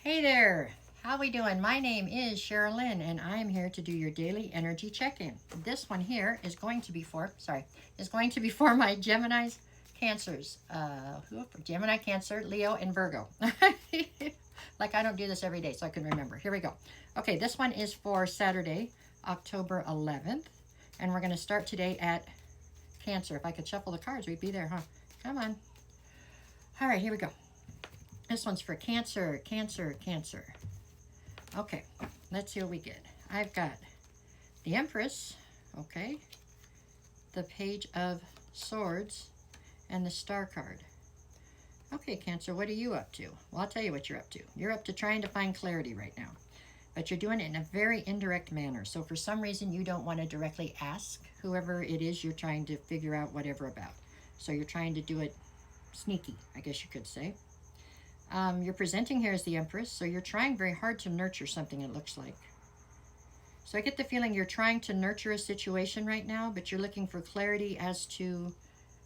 Hey there, how we doing? My name is Sherilyn and I'm here to do your daily energy check-in. This one here is going to be for, my Gemini's, Cancers. Gemini, Cancer, Leo, and Virgo. Like I don't do this every day so I can remember. Here we go. Okay, this one is for Saturday, October 11th. And we're going to start today at Cancer. If I could shuffle the cards, we'd be there, huh? Come on. All right, here we go. This one's for Cancer, Cancer, Cancer. Okay, let's see what we get. I've got the Empress, okay, the Page of Swords, and the Star card. Okay, Cancer, what are you up to? Well, I'll tell you what you're up to. You're up to trying to find clarity right now, but you're doing it in a very indirect manner. So for some reason, you don't want to directly ask whoever it is you're trying to figure out whatever about. So you're trying to do it sneaky, I guess you could say. You're presenting here as the Empress, so you're trying very hard to nurture something, it looks like. So I get the feeling you're trying to nurture a situation right now, but you're looking for clarity as to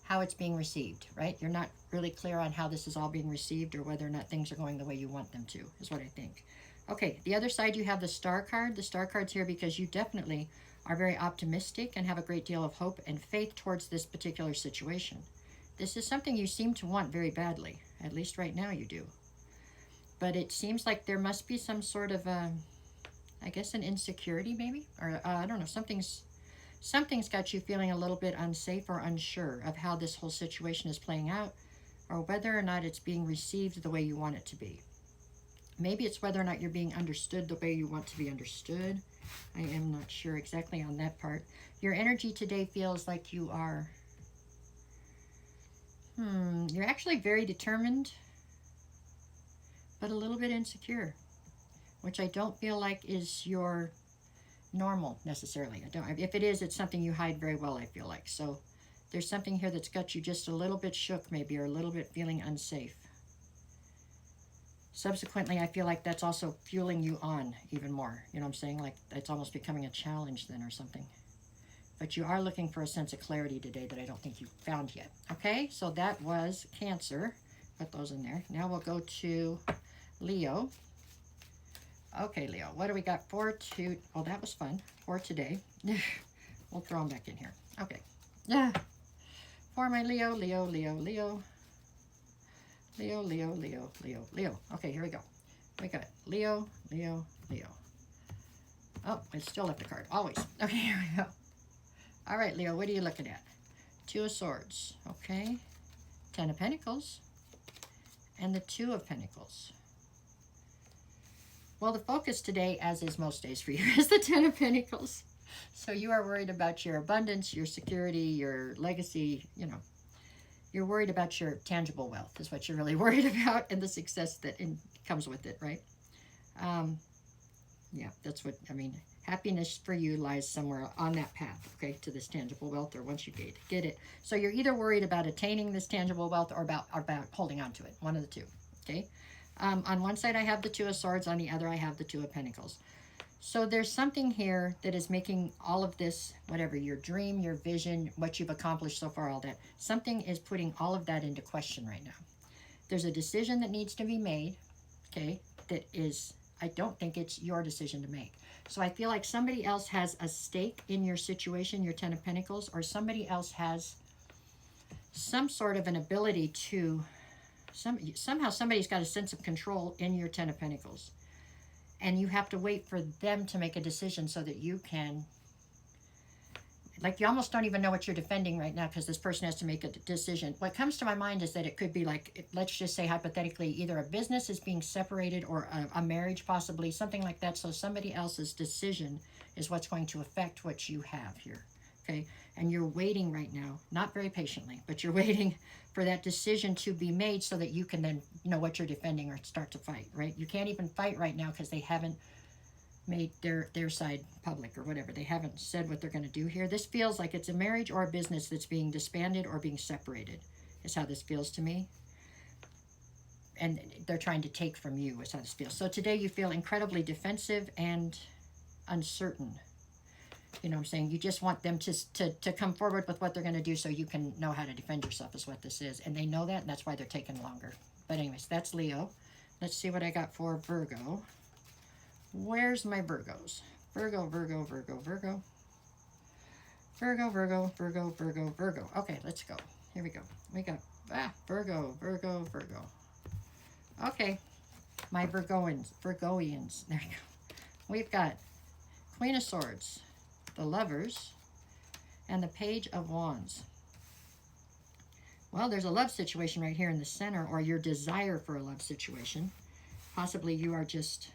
how it's being received, right? You're not really clear on how this is all being received or whether or not things are going the way you want them to, is what I think. Okay, the other side you have the Star card. The Star card's here because you definitely are very optimistic and have a great deal of hope and faith towards this particular situation. This is something you seem to want very badly. At least right now you do. But it seems like there must be some sort of, I guess, an insecurity maybe? Or I don't know, something's got you feeling a little bit unsafe or unsure of how this whole situation is playing out, or whether or not it's being received the way you want it to be. Maybe it's whether or not you're being understood the way you want to be understood. I am not sure exactly on that part. Your energy today feels like you are... you're actually very determined, but a little bit insecure, which I don't feel like is your normal necessarily. If it is, it's something you hide very well, I feel like. So there's something here that's got you just a little bit shook maybe, or a little bit feeling unsafe. Subsequently, I feel like that's also fueling you on even more. You know what I'm saying? Like it's almost becoming a challenge then or something. But you are looking for a sense of clarity today that I don't think you've found yet. Okay, so that was Cancer. Put those in there. Now we'll go to Leo. Okay, Leo, what do we got for oh, that was fun. For today. We'll throw them back in here. Okay. Yeah. For my Leo, Leo, Leo, Leo. Leo, Leo, Leo, Leo, Leo. Okay, here we go. We got Leo, Leo, Leo. Oh, I still left a card. Always. Okay, here we go. All right, Leo, what are you looking at? Two of Swords, okay. 10 of Pentacles, and the 2 of Pentacles. Well, the focus today, as is most days for you, is the 10 of Pentacles. So you are worried about your abundance, your security, your legacy, you know. You're worried about your tangible wealth is what you're really worried about, and the success that comes with it, right? Yeah, that's what, I mean, happiness for you lies somewhere on that path, okay, to this tangible wealth, or once you get it. So you're either worried about attaining this tangible wealth or about holding on to it, one of the two, okay? On one side, I have the 2 of Swords. On the other, I have the 2 of Pentacles. So there's something here that is making all of this, whatever, your dream, your vision, what you've accomplished so far, all that, something is putting all of that into question right now. There's a decision that needs to be made, okay, that is... I don't think it's your decision to make. So I feel like somebody else has a stake in your situation, your 10 of Pentacles, or somebody else has some sort of an ability to, somehow somebody's got a sense of control in your 10 of Pentacles. And you have to wait for them to make a decision so that you can, like you almost don't even know what you're defending right now because this person has to make a decision. What comes to my mind is that it could be like, let's just say hypothetically, either a business is being separated or a marriage possibly, something like that. So somebody else's decision is what's going to affect what you have here, okay? And you're waiting right now, not very patiently, but you're waiting for that decision to be made so that you can then know what you're defending or start to fight, right? You can't even fight right now because they haven't made their side public or whatever. They haven't said what they're going to do here. This feels like it's a marriage or a business that's being disbanded or being separated is how this feels to me. And they're trying to take from you is how this feels. So today you feel incredibly defensive and uncertain. You know what I'm saying? You just want them to come forward with what they're going to do so you can know how to defend yourself is what this is. And they know that, and that's why they're taking longer. But anyways, that's Leo. Let's see what I got for Virgo. Where's my Virgos? Virgo, Virgo, Virgo, Virgo. Virgo, Virgo, Virgo, Virgo, Virgo. Okay, let's go. Here we go. We got Virgo, Virgo, Virgo. Okay, my Virgoians. There you go. We've got Queen of Swords, the Lovers, and the Page of Wands. Well, there's a love situation right here in the center, or your desire for a love situation. Possibly you are just,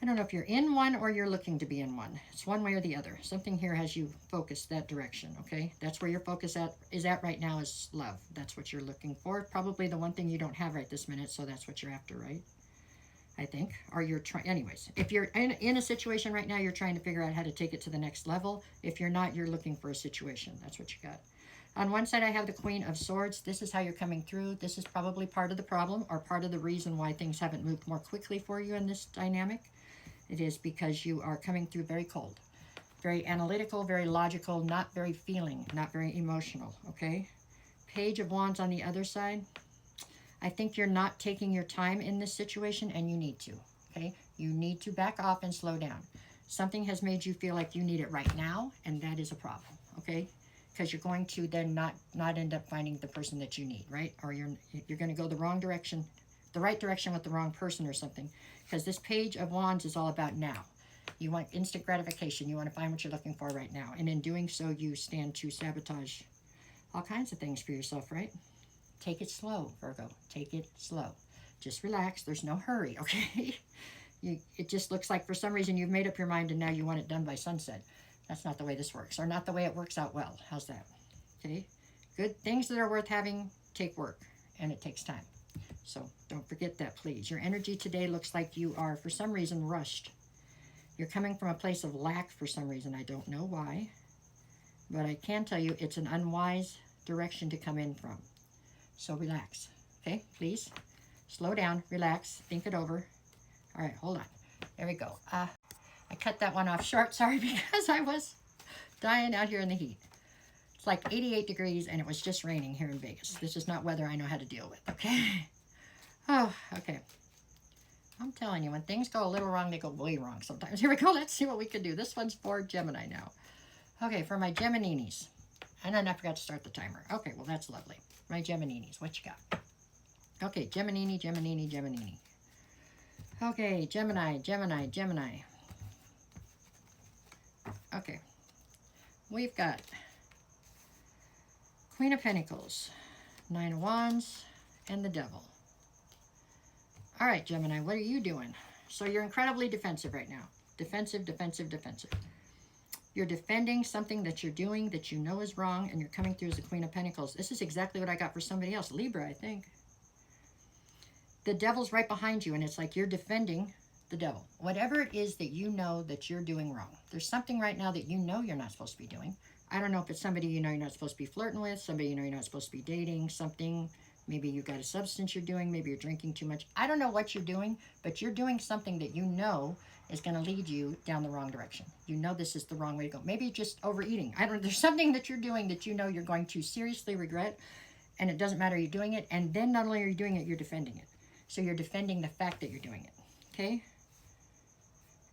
I don't know if you're in one or you're looking to be in one. It's one way or the other. Something here has you focused that direction, okay? That's where your focus is at right now, is love. That's what you're looking for. Probably the one thing you don't have right this minute, so that's what you're after, right? I think. Or you're trying, anyways. If you're in a situation right now, you're trying to figure out how to take it to the next level. If you're not, you're looking for a situation. That's what you got. On one side, I have the Queen of Swords. This is how you're coming through. This is probably part of the problem, or part of the reason why things haven't moved more quickly for you in this dynamic. It is because you are coming through very cold, very analytical, very logical, not very feeling, not very emotional, okay? Page of Wands on the other side. I think you're not taking your time in this situation, and you need to, okay? You need to back off and slow down. Something has made you feel like you need it right now, and that is a problem, okay? Because you're going to then not end up finding the person that you need, right? Or you're going to go the wrong direction, the right direction with the wrong person or something. Because this Page of Wands is all about now. You want instant gratification. You want to find what you're looking for right now. And in doing so, you stand to sabotage all kinds of things for yourself, right? Take it slow, Virgo. Take it slow. Just relax. There's no hurry, okay? It just looks like for some reason you've made up your mind and now you want it done by sunset. That's not the way this works, or not the way it works out well. How's that? Okay? Good things that are worth having take work, and it takes time. So don't forget that, please. Your energy today looks like you are, for some reason, rushed. You're coming from a place of lack for some reason. I don't know why. But I can tell you it's an unwise direction to come in from. So relax, okay? Please slow down, relax, think it over. All right, hold on. There we go. I cut that one off short, sorry, because I was dying out here in the heat. It's like 88 degrees, and it was just raining here in Vegas. This is not weather I know how to deal with, okay? Oh, okay. I'm telling you, when things go a little wrong, they go way wrong sometimes. Here we go. Let's see what we can do. This one's for Gemini now. Okay, for my Gemininis. And then I forgot to start the timer. Okay, well, that's lovely. My Gemininis, what you got? Okay, Geminini, Geminini, Geminini. Okay, Gemini, Gemini, Gemini. Okay. We've got Queen of Pentacles, Nine of Wands, and the Devil. All right, Gemini, what are you doing? So you're incredibly defensive right now. Defensive, defensive, defensive. You're defending something that you're doing that you know is wrong, and you're coming through as the Queen of Pentacles. This is exactly what I got for somebody else. Libra, I think. The Devil's right behind you, and it's like you're defending the Devil. Whatever it is that you know that you're doing wrong. There's something right now that you know you're not supposed to be doing. I don't know if it's somebody you know you're not supposed to be flirting with, somebody you know you're not supposed to be dating, something. Maybe you got a substance you're doing. Maybe you're drinking too much. I don't know what you're doing, but you're doing something that you know is going to lead you down the wrong direction. You know this is the wrong way to go. Maybe you're just overeating. I don't know. There's something that you're doing that you know you're going to seriously regret, and it doesn't matter you're doing it. And then not only are you doing it, you're defending it. So you're defending the fact that you're doing it. Okay?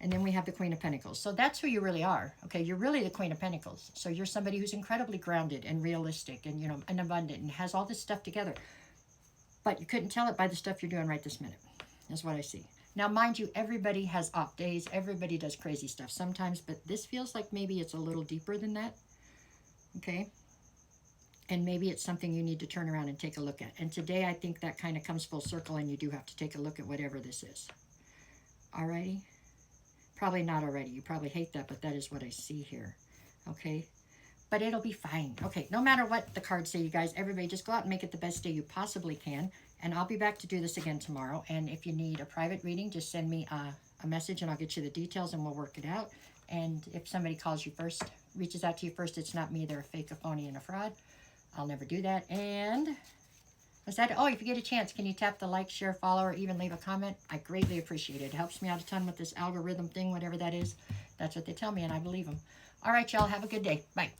And then we have the Queen of Pentacles. So that's who you really are. Okay? You're really the Queen of Pentacles. So you're somebody who's incredibly grounded and realistic and, you know, and abundant and has all this stuff together. But you couldn't tell it by the stuff you're doing right this minute. That's what I see. Now, mind you, everybody has off days. Everybody does crazy stuff sometimes. But this feels like maybe it's a little deeper than that. Okay? And maybe it's something you need to turn around and take a look at. And today, I think that kind of comes full circle, and you do have to take a look at whatever this is. Alrighty? Probably not already. You probably hate that, but that is what I see here. Okay? But it'll be fine. Okay, no matter what the cards say, you guys, everybody just go out and make it the best day you possibly can. And I'll be back to do this again tomorrow. And if you need a private reading, just send me a message and I'll get you the details and we'll work it out. And if somebody calls you first, reaches out to you first, it's not me. They're a fake, a phony, and a fraud. I'll never do that. And was that? Oh, if you get a chance, can you tap the like, share, follow, or even leave a comment? I greatly appreciate it. It helps me out a ton with this algorithm thing, whatever that is. That's what they tell me, and I believe them. All right, y'all. Have a good day. Bye.